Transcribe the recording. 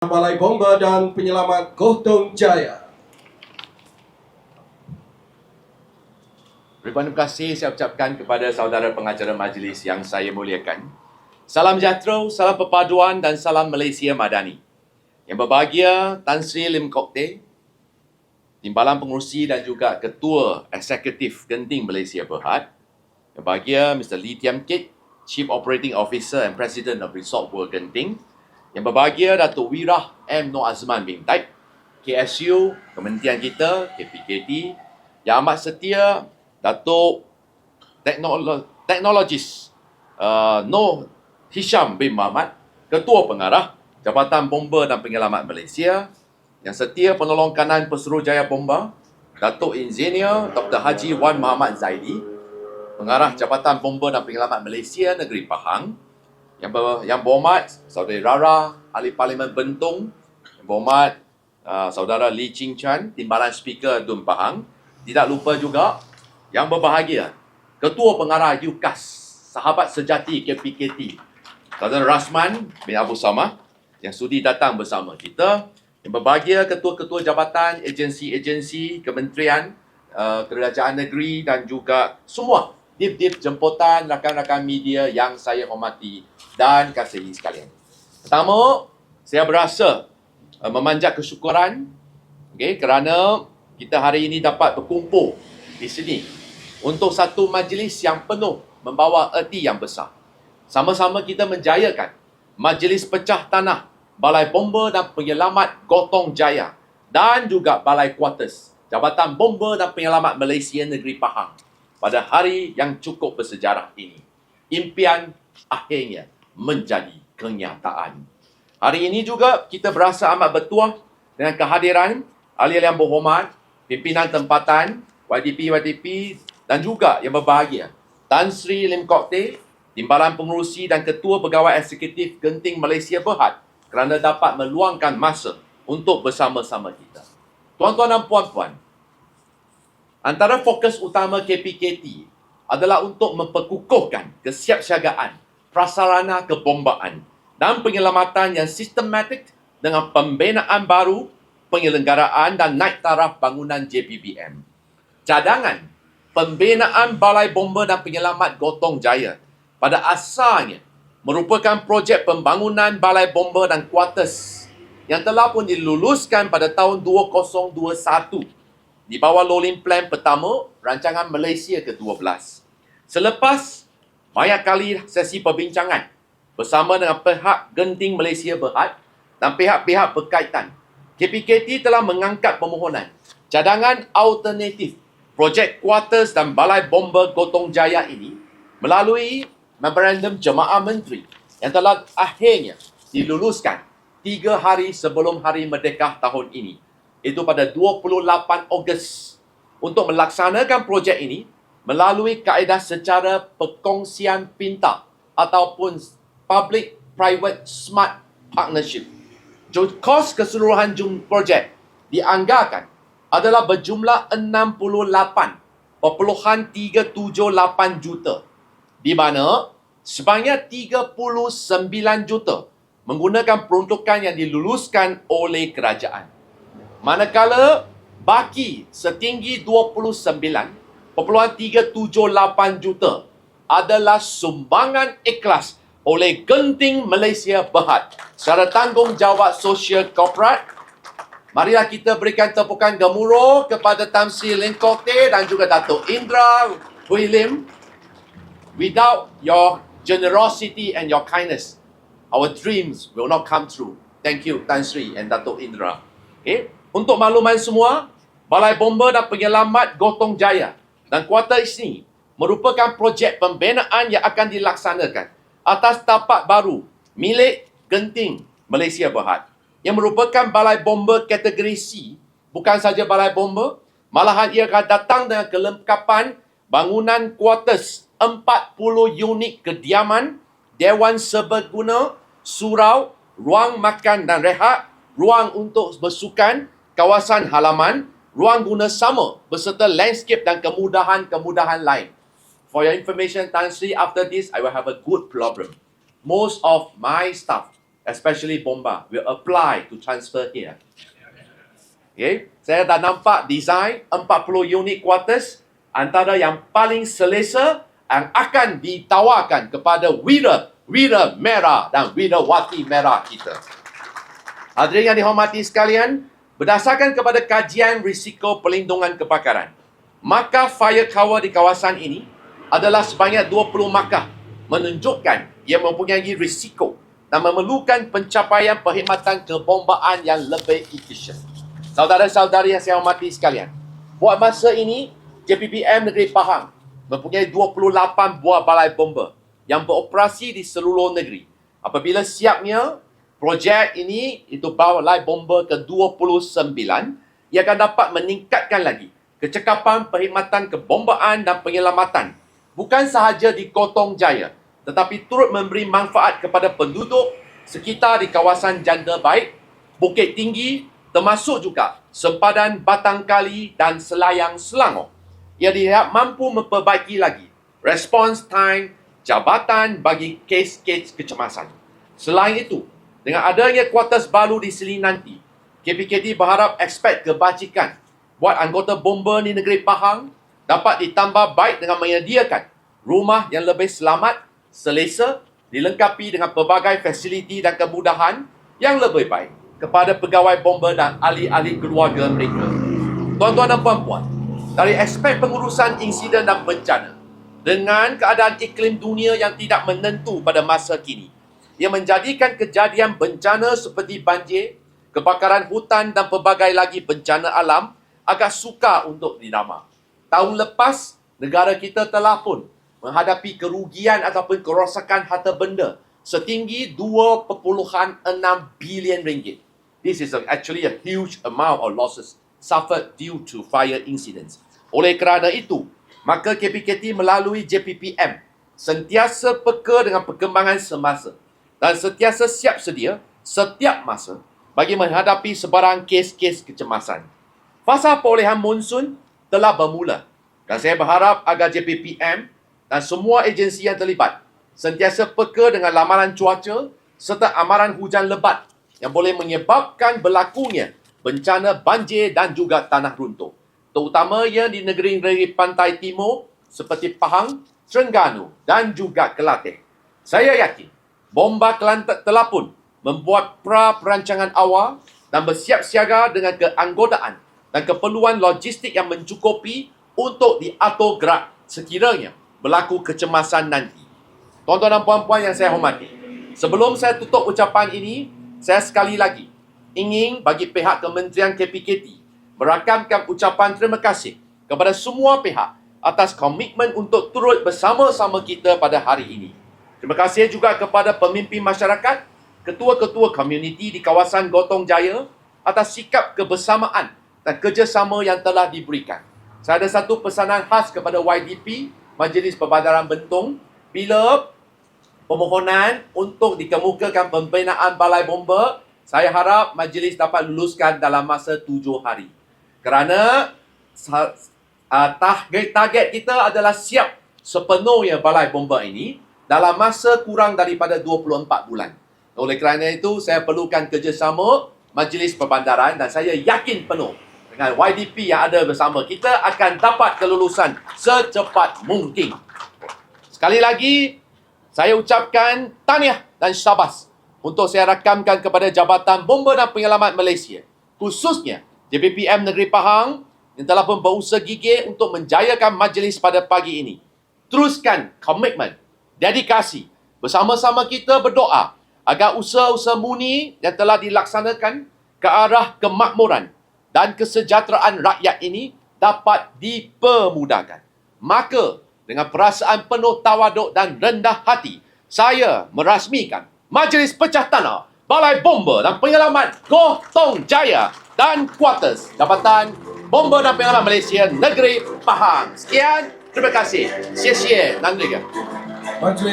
Balai Bomba dan Penyelamat Gotong Jaya. Ribuan terima kasih saya ucapkan kepada saudara pengacara majlis yang saya muliakan. Salam sejahtera, salam perpaduan dan salam Malaysia Madani. Yang berbahagia Tan Sri Lim Kok Teh, Timbalan Pengurusi dan juga Ketua Eksekutif Genting Malaysia Berhad. Yang berbahagia Mr. Lee Tiam Kit, Chief Operating Officer and President of Resort World Genting. Yang berbahagia Datuk Wirah M. Noor Azman bin Taib, KSU, Kementerian kita, KPKT. Yang amat setia Datuk Teknologis Noor Hisham bin Mohamed, Ketua Pengarah Jabatan Bomba dan Penyelamat Malaysia. Yang setia penolong kanan Pesuruhjaya Bomba, Datuk Engineer Dr. Haji Wan Muhammad Zaidi, Pengarah Jabatan Bomba dan Penyelamat Malaysia Negeri Pahang. Yang berhormat Saudari Rara, Ahli Parlimen Bentong. Yang berhormat Saudara Lee Ching Chan, Timbalan Speaker Dun Pahang. Tidak lupa juga yang berbahagia Ketua Pengarah UKAS, Sahabat Sejati KPKT, Saudara Rasman bin Abu Samah yang sudi datang bersama kita. Yang berbahagia ketua-ketua jabatan, agensi-agensi, kementerian, kerajaan negeri dan juga semua dip-dip jemputan rakan-rakan media yang saya hormati dan kasihi sekalian. Pertama, saya berasa memanjat kesyukuran kerana kita hari ini dapat berkumpul di sini untuk satu majlis yang penuh membawa erti yang besar. Sama-sama kita menjayakan Majlis Pecah Tanah Balai Bomba dan Penyelamat Gotong Jaya dan juga Balai Kuartus Jabatan Bomba dan Penyelamat Malaysia Negeri Pahang pada hari yang cukup bersejarah ini. Impian akhirnya menjadi kenyataan. Hari ini juga kita berasa amat bertuah dengan kehadiran ahli yang berhormat, pimpinan tempatan, YDP dan juga yang berbahagia Tan Sri Lim Kok Teh, Timbalan Pengurusi dan Ketua Pegawai Eksekutif Genting Malaysia Berhad kerana dapat meluangkan masa untuk bersama-sama kita. Tuan-tuan dan puan-puan, antara fokus utama KPKT adalah untuk memperkukuhkan kesiapsiagaan prasarana kebombaan dan penyelamatan yang sistematik dengan pembinaan baru, penyelenggaraan dan naik taraf bangunan JPBM. Cadangan pembinaan Balai Bomba dan Penyelamat Gotong Jaya pada asalnya merupakan projek pembangunan Balai Bomba dan Kuartus yang telah pun diluluskan pada tahun 2021 di bawah Lowland Plan pertama Rancangan Malaysia ke-12. Selepas banyak kali sesi perbincangan bersama dengan pihak Genting Malaysia Berhad dan pihak-pihak berkaitan, KPKT telah mengangkat permohonan cadangan alternatif projek Kuartus dan Balai Bomba Gotong Jaya ini melalui Memorandum Jemaah Menteri yang telah akhirnya diluluskan 3 hari sebelum Hari Merdeka tahun ini, iaitu pada 28 Ogos, untuk melaksanakan projek ini melalui kaedah secara perkongsian pintar ataupun Public-Private Smart Partnership. Kos keseluruhan projek dianggarkan adalah berjumlah 68.378 juta, di mana sebanyak 39 juta menggunakan peruntukan yang diluluskan oleh kerajaan. Manakala baki setinggi 29.378 juta adalah sumbangan ikhlas oleh Genting Malaysia Berhad secara tanggungjawab sosial korporat. Marilah kita berikan tepukan gemuruh kepada Tan Sri Lim Kok Teh dan juga Datuk Indra Hui Lim. Without your generosity and your kindness, our dreams will not come true. Thank you, Tan Sri and Datuk Indra. Okay. Untuk makluman semua, Balai Bomba dan Penyelamat Gotong Jaya dan Kuartus ini merupakan projek pembinaan yang akan dilaksanakan atas tapak baru milik Genting Malaysia Berhad yang merupakan Balai Bomba kategori C. Bukan saja Balai Bomba, malahan ia akan datang dengan kelengkapan bangunan Kuartus, 40 unit kediaman, dewan serbaguna, surau, ruang makan dan rehat, ruang untuk bersukan, kawasan halaman, ruang guna sama beserta landscape dan kemudahan-kemudahan lain. For your information, Tan Sri, after this, I will have a good problem. Most of my staff, especially bomba, will apply to transfer here. Okay, saya dah nampak design 40 unit quarters antara yang paling selesa yang akan ditawarkan kepada wira merah dan wirawati merah kita. Hadirin yang dihormati sekalian, berdasarkan kepada kajian risiko pelindungan kebakaran, markah fire cover di kawasan ini adalah sebanyak 20 markah, menunjukkan ia mempunyai risiko dan memerlukan pencapaian perkhidmatan kebombaan yang lebih efisien. Saudara-saudari yang saya hormati sekalian, buat masa ini, JPPM Negeri Pahang mempunyai 28 buah balai bomba yang beroperasi di seluruh negeri. Apabila siapnya, projek ini, itu balai bomba ke-29, ia akan dapat meningkatkan lagi kecekapan perkhidmatan kebombaan dan penyelamatan bukan sahaja di Kotong Jaya, tetapi turut memberi manfaat kepada penduduk sekitar di kawasan Janda Baik, Bukit Tinggi, termasuk juga sempadan Batang Kali dan Selayang Selangor. Ia dilihat mampu memperbaiki lagi response time jabatan bagi kes-kes kecemasan. Selain itu, dengan adanya kuartus baru di Seli nanti, KPKT berharap aspek kebajikan buat anggota bomba di Negeri Pahang dapat ditambah baik dengan menyediakan rumah yang lebih selamat, selesa, dilengkapi dengan pelbagai fasiliti dan kemudahan yang lebih baik kepada pegawai bomba dan ahli-ahli keluarga mereka. Tuan-tuan dan puan-puan, dari aspek pengurusan insiden dan bencana, dengan keadaan iklim dunia yang tidak menentu pada masa kini, ia menjadikan kejadian bencana seperti banjir, kebakaran hutan dan pelbagai lagi bencana alam agak sukar untuk dirama. Tahun lepas, negara kita telah pun menghadapi kerugian ataupun kerosakan harta benda setinggi 2.6 bilion ringgit. This is actually a huge amount of losses suffered due to fire incidents. Oleh kerana itu, maka KPKT melalui JPPM sentiasa peka dengan perkembangan semasa dan sentiasa siap sedia setiap masa bagi menghadapi sebarang kes-kes kecemasan. Fasa perolehan monsun telah bermula dan saya berharap agar JPPM dan semua agensi yang terlibat sentiasa peka dengan lamaran cuaca serta amaran hujan lebat yang boleh menyebabkan berlakunya bencana banjir dan juga tanah runtuh, terutamanya di negeri-negeri pantai timur seperti Pahang, Terengganu dan juga Kelatih. Saya yakin Bomba Kelantan telah pun membuat pra-perancangan awal dan bersiap siaga dengan keanggotaan dan keperluan logistik yang mencukupi untuk diatur gerak sekiranya berlaku kecemasan nanti. Tuan-tuan dan puan-puan yang saya hormati, sebelum saya tutup ucapan ini, saya sekali lagi ingin bagi pihak Kementerian KPKT merakamkan ucapan terima kasih kepada semua pihak atas komitmen untuk turut bersama-sama kita pada hari ini. Terima kasih juga kepada pemimpin masyarakat, ketua-ketua komuniti di kawasan Gotong Jaya atas sikap kebersamaan dan kerjasama yang telah diberikan. Saya ada satu pesanan khas kepada YDP, Majlis Perbandaran Bentong, bila permohonan untuk dikemukakan pembinaan balai bomba, saya harap majlis dapat luluskan dalam masa 7 hari. Kerana target kita adalah siap sepenuhnya balai bomba ini dalam masa kurang daripada 24 bulan. Oleh kerana itu, saya perlukan kerjasama Majlis Perbandaran dan saya yakin penuh dengan YDP yang ada bersama kita akan dapat kelulusan secepat mungkin. Sekali lagi, saya ucapkan tahniah dan syabas untuk saya rakamkan kepada Jabatan Bomba dan Penyelamat Malaysia, khususnya JPPM Negeri Pahang yang telah pun berusaha gigih untuk menjayakan majlis pada pagi ini. Teruskan komitmen, dedikasi, bersama-sama kita berdoa agar usaha-usaha murni yang telah dilaksanakan ke arah kemakmuran dan kesejahteraan rakyat ini dapat dipermudahkan. Maka, dengan perasaan penuh tawaduk dan rendah hati, saya merasmikan Majlis Pecah Tanah, Balai Bomba dan Penyelamat Gotong Jaya dan Kuartus Jabatan Bomba dan Penyelamat Malaysia Negeri Pahang. Sekian, terima kasih. Sia-sia, Nandriga. Majlis